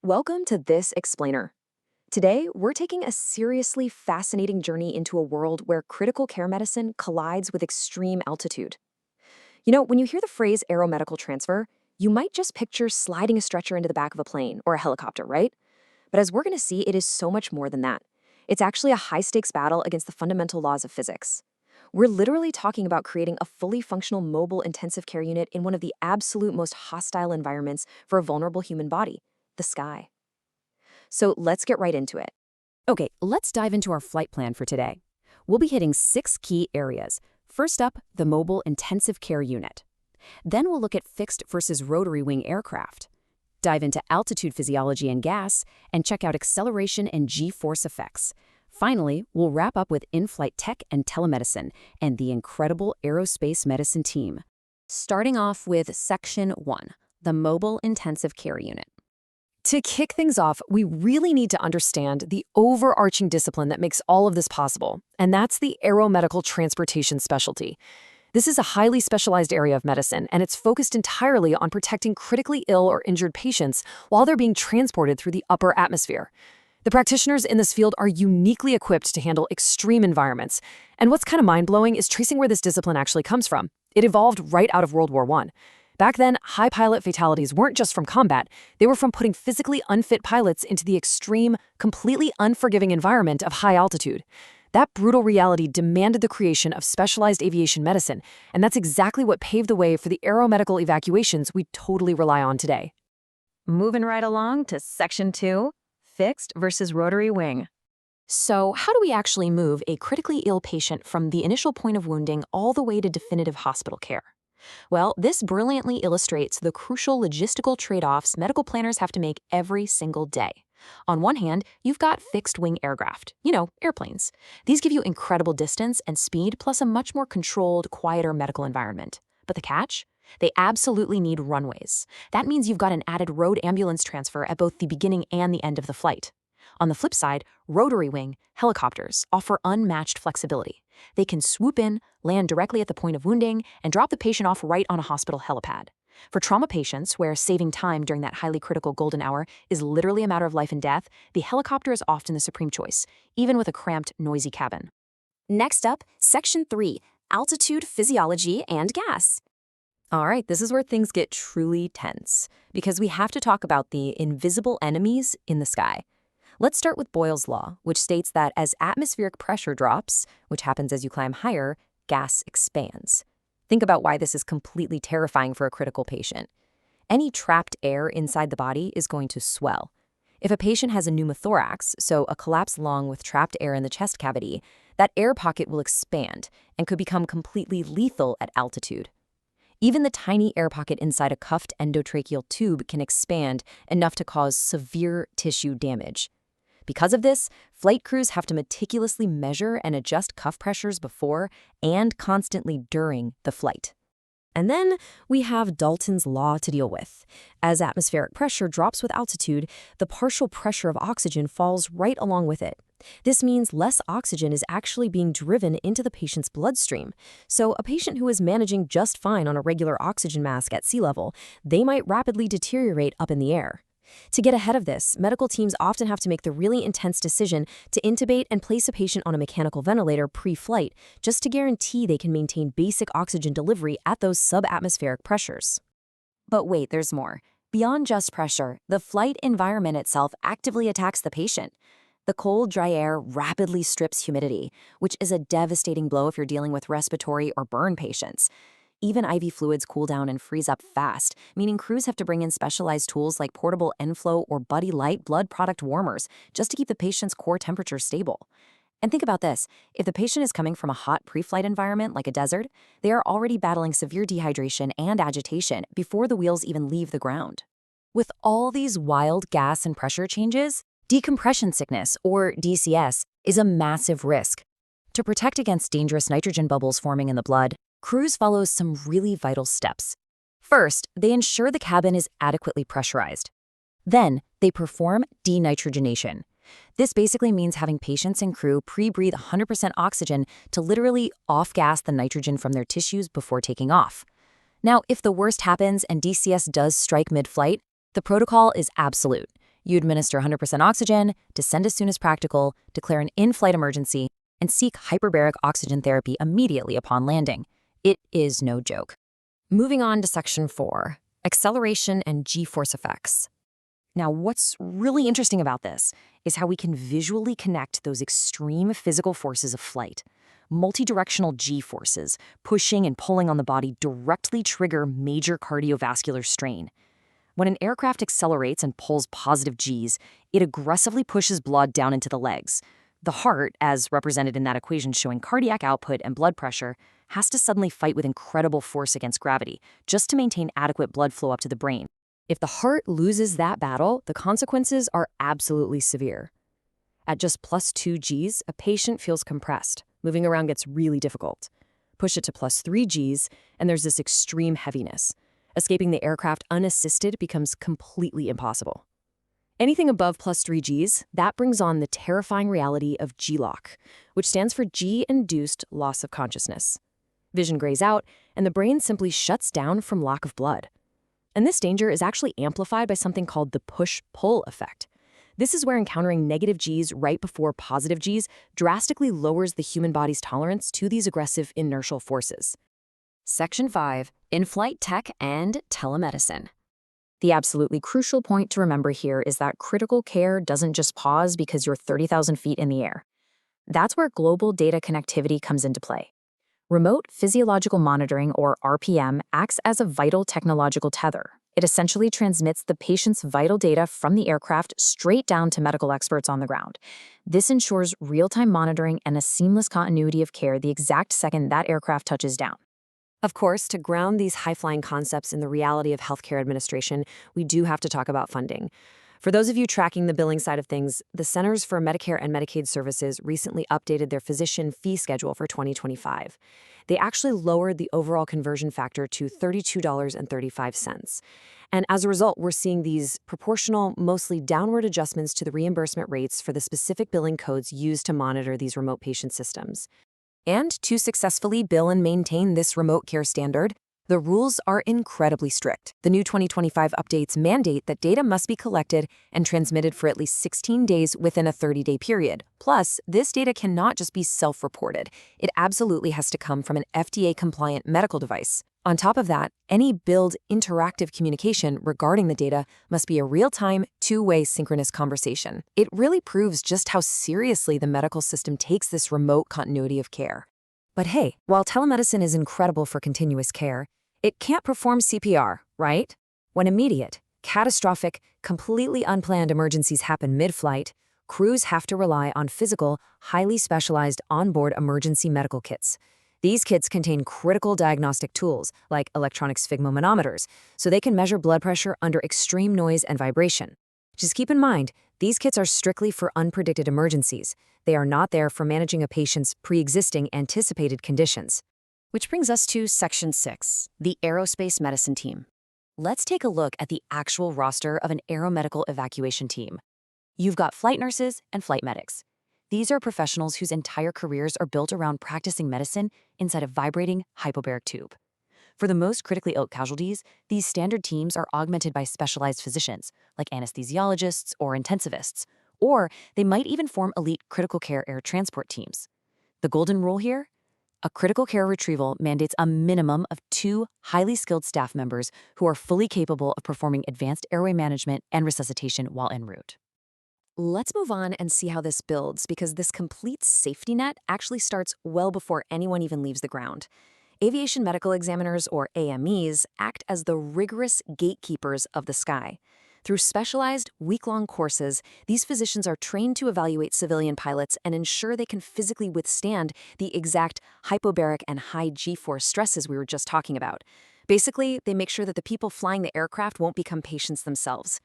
Welcome to This Explainer. Today, we're taking a seriously fascinating journey into a world where critical care medicine collides with extreme altitude. When you hear the phrase aeromedical transfer, you might just picture sliding a stretcher into the back of a plane or a helicopter, right? But as we're going to see, it is so much more than that. It's actually a high-stakes battle against the fundamental laws of physics. We're literally talking about creating a fully functional mobile intensive care unit in one of the absolute most hostile environments for a vulnerable human body, the sky. So let's get right into it. Okay, let's dive into our flight plan for today. We'll be hitting 6 key areas. First up, the Mobile Intensive Care Unit. Then we'll look at fixed versus rotary wing aircraft. Dive into altitude physiology and gas, and check out acceleration and G-force effects. Finally, we'll wrap up with in-flight tech and telemedicine, and the incredible aerospace medicine team. Starting off with Section 1, the Mobile Intensive Care Unit. To kick things off, we really need to understand the overarching discipline that makes all of this possible, and that's the aeromedical transportation specialty. This is a highly specialized area of medicine, and it's focused entirely on protecting critically ill or injured patients while they're being transported through the upper atmosphere. The practitioners in this field are uniquely equipped to handle extreme environments, and what's kind of mind-blowing is tracing where this discipline actually comes from. It evolved right out of World War I. Back then, high pilot fatalities weren't just from combat, they were from putting physically unfit pilots into the extreme, completely unforgiving environment of high altitude. That brutal reality demanded the creation of specialized aviation medicine, and that's exactly what paved the way for the aeromedical evacuations we totally rely on today. Moving right along to Section 2, fixed versus rotary wing. So, how do we actually move a critically ill patient from the initial point of wounding all the way to definitive hospital care? Well, this brilliantly illustrates the crucial logistical trade-offs medical planners have to make every single day. On one hand, you've got fixed-wing aircraft, airplanes. These give you incredible distance and speed, plus a much more controlled, quieter medical environment. But the catch? They absolutely need runways. That means you've got an added road ambulance transfer at both the beginning and the end of the flight. On the flip side, rotary wing helicopters offer unmatched flexibility. They can swoop in, land directly at the point of wounding, and drop the patient off right on a hospital helipad. For trauma patients, where saving time during that highly critical golden hour is literally a matter of life and death, the helicopter is often the supreme choice, even with a cramped, noisy cabin. Next up, Section 3, Altitude Physiology and Gas. All right, this is where things get truly tense, because we have to talk about the invisible enemies in the sky. Let's start with Boyle's law, which states that as atmospheric pressure drops, which happens as you climb higher, gas expands. Think about why this is completely terrifying for a critical patient. Any trapped air inside the body is going to swell. If a patient has a pneumothorax, so a collapsed lung with trapped air in the chest cavity, that air pocket will expand and could become completely lethal at altitude. Even the tiny air pocket inside a cuffed endotracheal tube can expand enough to cause severe tissue damage. Because of this, flight crews have to meticulously measure and adjust cuff pressures before and constantly during the flight. And then we have Dalton's law to deal with. As atmospheric pressure drops with altitude, the partial pressure of oxygen falls right along with it. This means less oxygen is actually being driven into the patient's bloodstream. So a patient who is managing just fine on a regular oxygen mask at sea level, they might rapidly deteriorate up in the air. To get ahead of this, medical teams often have to make the really intense decision to intubate and place a patient on a mechanical ventilator pre-flight just to guarantee they can maintain basic oxygen delivery at those subatmospheric pressures. But wait, there's more. Beyond just pressure, the flight environment itself actively attacks the patient. The cold, dry air rapidly strips humidity, which is a devastating blow if you're dealing with respiratory or burn patients. Even IV fluids cool down and freeze up fast, meaning crews have to bring in specialized tools like portable Enflow or Buddy Light blood product warmers just to keep the patient's core temperature stable. And think about this, if the patient is coming from a hot pre-flight environment like a desert, they are already battling severe dehydration and agitation before the wheels even leave the ground. With all these wild gas and pressure changes, decompression sickness, or DCS, is a massive risk. To protect against dangerous nitrogen bubbles forming in the blood, crews follow some really vital steps. First, they ensure the cabin is adequately pressurized. Then, they perform denitrogenation. This basically means having patients and crew pre-breathe 100% oxygen to literally off-gas the nitrogen from their tissues before taking off. Now, if the worst happens and DCS does strike mid-flight, the protocol is absolute. You administer 100% oxygen, descend as soon as practical, declare an in-flight emergency, and seek hyperbaric oxygen therapy immediately upon landing. It is no joke. Moving on to Section 4, acceleration and G-force effects. Now, what's really interesting about this is how we can visually connect those extreme physical forces of flight. Multidirectional G-forces, pushing and pulling on the body, directly trigger major cardiovascular strain. When an aircraft accelerates and pulls positive Gs, it aggressively pushes blood down into the legs. The heart, as represented in that equation showing cardiac output and blood pressure, has to suddenly fight with incredible force against gravity just to maintain adequate blood flow up to the brain. If the heart loses that battle, the consequences are absolutely severe. At just +2 Gs, a patient feels compressed. Moving around gets really difficult. Push it to +3 Gs, and there's this extreme heaviness. Escaping the aircraft unassisted becomes completely impossible. Anything above +3 Gs, that brings on the terrifying reality of G-LOC, which stands for G-induced loss of consciousness. Vision grays out, and the brain simply shuts down from lack of blood. And this danger is actually amplified by something called the push-pull effect. This is where encountering negative Gs right before positive Gs drastically lowers the human body's tolerance to these aggressive inertial forces. Section 5, in-flight tech and telemedicine. The absolutely crucial point to remember here is that critical care doesn't just pause because you're 30,000 feet in the air. That's where global data connectivity comes into play. Remote physiological monitoring, or RPM, acts as a vital technological tether. It essentially transmits the patient's vital data from the aircraft straight down to medical experts on the ground. This ensures real-time monitoring and a seamless continuity of care the exact second that aircraft touches down. Of course, to ground these high-flying concepts in the reality of healthcare administration, we do have to talk about funding. For those of you tracking the billing side of things, the Centers for Medicare and Medicaid Services recently updated their physician fee schedule for 2025. They actually lowered the overall conversion factor to $32.35. And as a result, we're seeing these proportional, mostly downward adjustments to the reimbursement rates for the specific billing codes used to monitor these remote patient systems. And to successfully bill and maintain this remote care standard, the rules are incredibly strict. The new 2025 updates mandate that data must be collected and transmitted for at least 16 days within a 30-day period. Plus, this data cannot just be self-reported. It absolutely has to come from an FDA-compliant medical device. On top of that, any billed interactive communication regarding the data must be a real-time, two-way synchronous conversation. It really proves just how seriously the medical system takes this remote continuity of care. But hey, while telemedicine is incredible for continuous care, it can't perform CPR, right? When immediate, catastrophic, completely unplanned emergencies happen mid-flight, crews have to rely on physical, highly specialized onboard emergency medical kits. These kits contain critical diagnostic tools, like electronic sphygmomanometers, so they can measure blood pressure under extreme noise and vibration. Just keep in mind, these kits are strictly for unpredicted emergencies. They are not there for managing a patient's pre-existing anticipated conditions. Which brings us to Section 6, the Aerospace Medicine Team. Let's take a look at the actual roster of an aeromedical evacuation team. You've got flight nurses and flight medics. These are professionals whose entire careers are built around practicing medicine inside a vibrating hypobaric tube. For the most critically ill casualties, these standard teams are augmented by specialized physicians, like anesthesiologists or intensivists, or they might even form elite critical care air transport teams. The golden rule here? A critical care retrieval mandates a minimum of 2 highly skilled staff members who are fully capable of performing advanced airway management and resuscitation while en route. Let's move on and see how this builds, because this complete safety net actually starts well before anyone even leaves the ground. Aviation medical examiners, or AMEs, act as the rigorous gatekeepers of the sky. Through specialized, week-long courses, these physicians are trained to evaluate civilian pilots and ensure they can physically withstand the exact hypobaric and high G-force stresses we were just talking about. Basically, they make sure that the people flying the aircraft won't become patients themselves.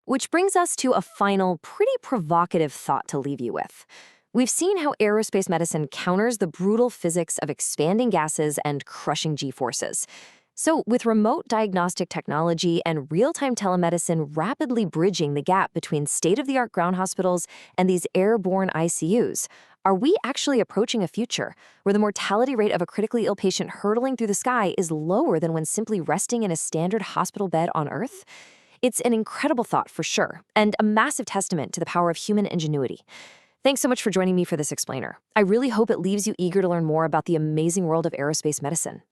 Which brings us to a final, pretty provocative thought to leave you with. We've seen how aerospace medicine counters the brutal physics of expanding gases and crushing G-forces. So, with remote diagnostic technology and real-time telemedicine rapidly bridging the gap between state-of-the-art ground hospitals and these airborne ICUs, are we actually approaching a future where the mortality rate of a critically ill patient hurtling through the sky is lower than when simply resting in a standard hospital bed on Earth? It's an incredible thought for sure, and a massive testament to the power of human ingenuity. Thanks so much for joining me for this explainer. I really hope it leaves you eager to learn more about the amazing world of aerospace medicine.